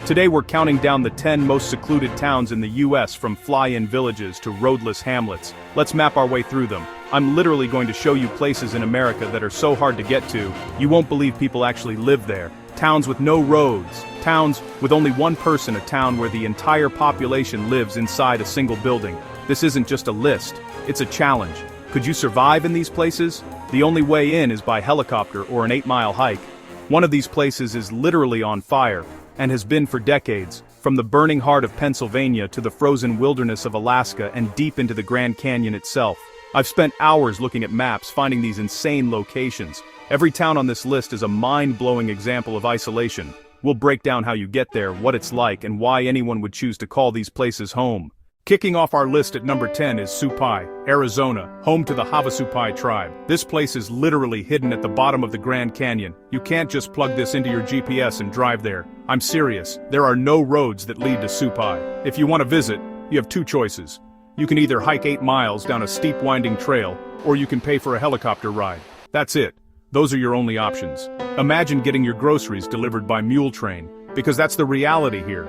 Today we're counting down the 10 most secluded towns in the US, from fly-in villages to roadless hamlets. Let's map our way through them. I'm literally going to show you places in America that are so hard to get to, you won't believe people actually live there. Towns with no roads, towns with only one person, a town where the entire population lives inside a single building. This isn't just a list, it's a challenge. Could you survive in these places? The only way in is by helicopter or an 8-mile hike. One of these places is literally on fire, and has been for decades, from the burning heart of Pennsylvania to the frozen wilderness of Alaska and deep into the Grand Canyon itself. I've spent hours looking at maps finding these insane locations. Every town on this list is a mind-blowing example of isolation. We'll break down how you get there, what it's like, and why anyone would choose to call these places home. Kicking off our list at number 10 is Supai, Arizona, home to the Havasupai tribe. This place is literally hidden at the bottom of the Grand Canyon. You can't just plug this into your GPS and drive there. I'm serious, there are no roads that lead to Supai. If you want to visit, you have two choices. You can either hike 8 miles down a steep winding trail, or you can pay for a helicopter ride. That's it. Those are your only options. Imagine getting your groceries delivered by mule train, because that's the reality here.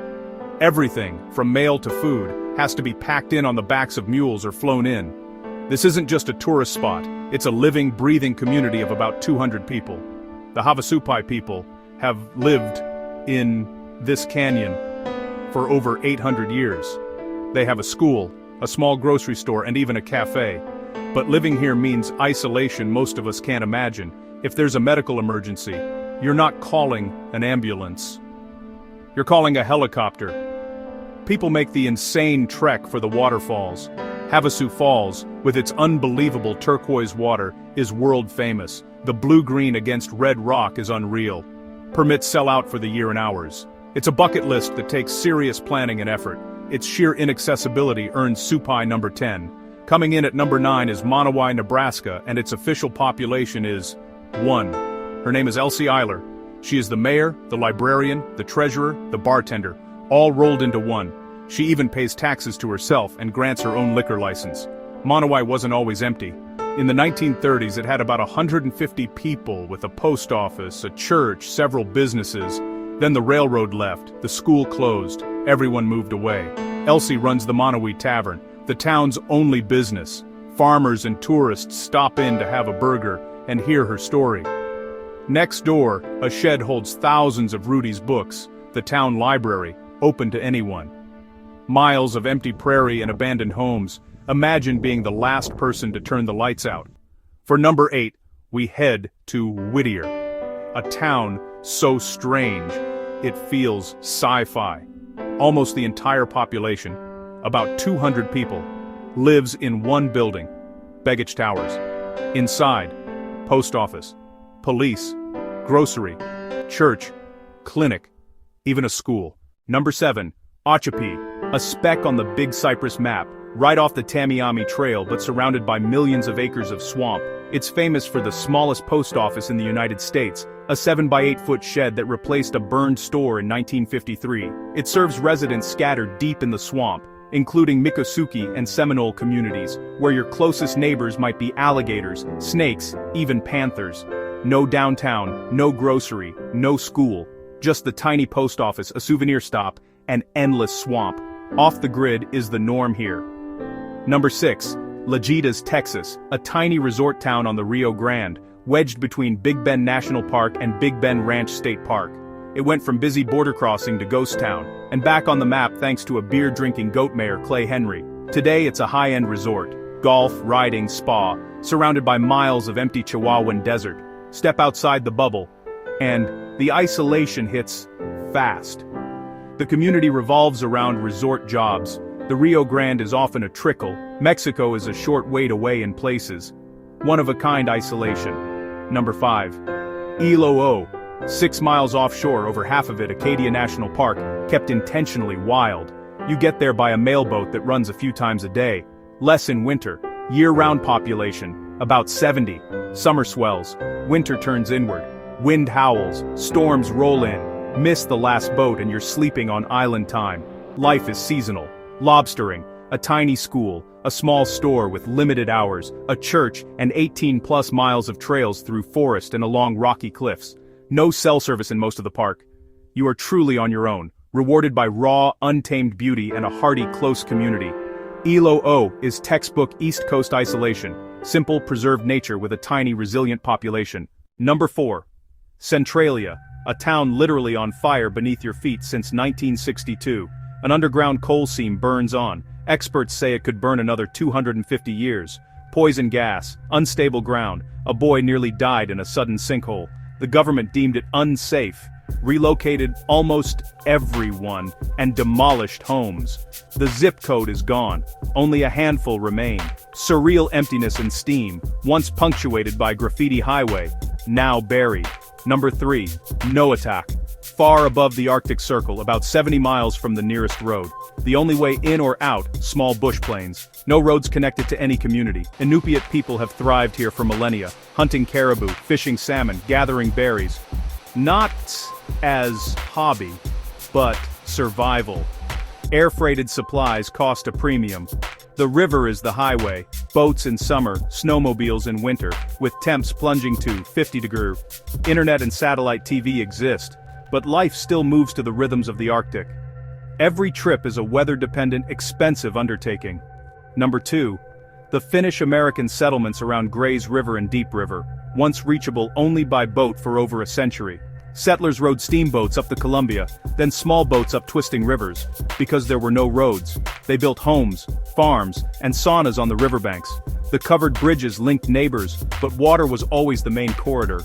Everything, from mail to food, has to be packed in on the backs of mules or flown in. This isn't just a tourist spot, it's a living, breathing community of about 200 people. The Havasupai people have lived in this canyon for over 800 years. They have a school, a small grocery store, and even a cafe. But living here means isolation most of us can't imagine. If there's a medical emergency, you're not calling an ambulance. You're calling a helicopter. People make the insane trek for the waterfalls. Havasu Falls, with its unbelievable turquoise water, is world famous. The blue-green against red rock is unreal. Permits sell out for the year in hours. It's a bucket list that takes serious planning and effort. Its sheer inaccessibility earns Supai number 10. Coming in at number 9 is Monowai, Nebraska, and its official population is 1. Her name is Elsie Eiler. She is the mayor, the librarian, the treasurer, the bartender, all rolled into one. She even pays taxes to herself and grants her own liquor license. Monowai wasn't always empty. In the 1930s, it had about 150 people, with a post office, a church, several businesses. Then the railroad left, the school closed, everyone moved away. Elsie runs the Monowai Tavern, the town's only business. Farmers and tourists stop in to have a burger and hear her story. Next door, a shed holds thousands of Rudy's books, the town library, open to anyone. Miles of empty prairie and abandoned homes. Imagine being the last person to turn the lights out. For number 8, we head to Whittier, a town so strange, it feels sci-fi. Almost the entire population, about 200 people, lives in one building, Begich Towers. Inside, post office, police, grocery, church, clinic, even a school. Number 7, Ochapi, a speck on the Big Cypress map, right off the Tamiami Trail but surrounded by millions of acres of swamp. It's famous for the smallest post office in the United States, a 7-by-8-foot shed that replaced a burned store in 1953. It serves residents scattered deep in the swamp, including Miccosukee and Seminole communities, where your closest neighbors might be alligators, snakes, even panthers. No downtown, no grocery, no school. Just the tiny post office, a souvenir stop, and endless swamp. Off the grid is the norm here. Number 6, Lajitas, Texas, a tiny resort town on the Rio Grande, wedged between Big Bend National Park and Big Bend Ranch State Park. It went from busy border crossing to ghost town, and back on the map thanks to a beer-drinking goat mayor Clay Henry. Today it's a high-end resort, golf, riding, spa, surrounded by miles of empty Chihuahuan desert. Step outside the bubble, and the isolation hits fast. The community revolves around resort jobs. The Rio Grande is often a trickle. Mexico is a short wait away in places. One-of-a-kind isolation. Number 5. Iloo, 6 miles offshore, over half of it Acadia National Park, kept intentionally wild. You get there by a mailboat that runs a few times a day. Less in winter. Year-round population, about 70. Summer swells. Winter turns inward. Wind howls. Storms roll in. Miss the last boat and you're sleeping on island time. Life is seasonal. Lobstering, a tiny school, a small store with limited hours, a church, and 18+ miles of trails through forest and along rocky cliffs. No cell service in most of the park. You are truly on your own, rewarded by raw, untamed beauty and a hearty, close community. Ilo is textbook East Coast isolation, simple, preserved nature with a tiny, resilient population. Number 4. Centralia, a town literally on fire beneath your feet since 1962. An underground coal seam burns on. Experts say it could burn another 250 years. Poison gas, unstable ground, a boy nearly died in a sudden sinkhole. The government deemed it unsafe, relocated almost everyone, and demolished homes. The zip code is gone. Only a handful remain. Surreal emptiness and steam, once punctuated by graffiti highway, now buried. Number 3. Noatak. Far above the Arctic Circle, about 70 miles from the nearest road. The only way in or out, small bush plains. No roads connected to any community. Inupiat people have thrived here for millennia, hunting caribou, fishing salmon, gathering berries. Not as hobby, but survival. Air-freighted supplies cost a premium. The river is the highway, boats in summer, snowmobiles in winter, with temps plunging to 50 degrees. Internet and satellite TV exist, but life still moves to the rhythms of the Arctic. Every trip is a weather-dependent, expensive undertaking. Number 2. The Finnish-American settlements around Gray's River and Deep River, once reachable only by boat for over a century. Settlers rode steamboats up the Columbia, then small boats up twisting rivers. Because there were no roads, they built homes, farms, and saunas on the riverbanks. The covered bridges linked neighbors, but water was always the main corridor.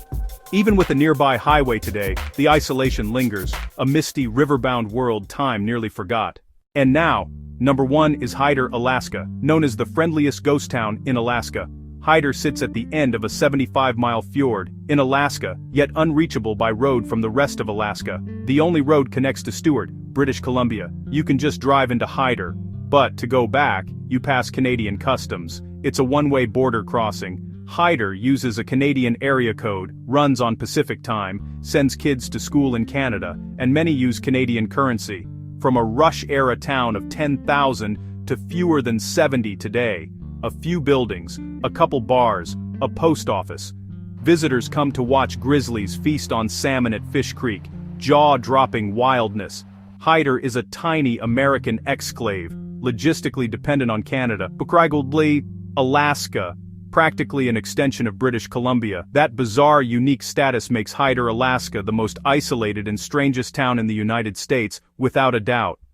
Even with a nearby highway today, the isolation lingers, a misty river-bound world time nearly forgot. And now, number 1 is Hyder, Alaska, known as the friendliest ghost town in Alaska. Hyder sits at the end of a 75-mile fjord, in Alaska, yet unreachable by road from the rest of Alaska. The only road connects to Stewart, British Columbia. You can just drive into Hyder. But to go back, you pass Canadian customs. It's a one-way border crossing. Hyder uses a Canadian area code, runs on Pacific time, sends kids to school in Canada, and many use Canadian currency. From a rush-era town of 10,000 to fewer than 70 today. A few buildings, a couple bars, a post office. Visitors come to watch grizzlies feast on salmon at Fish Creek, jaw-dropping wildness. Hyder is a tiny American exclave, logistically dependent on Canada, but Alaska, practically an extension of British Columbia. That bizarre, unique status makes Hyder, Alaska the most isolated and strangest town in the United States, without a doubt.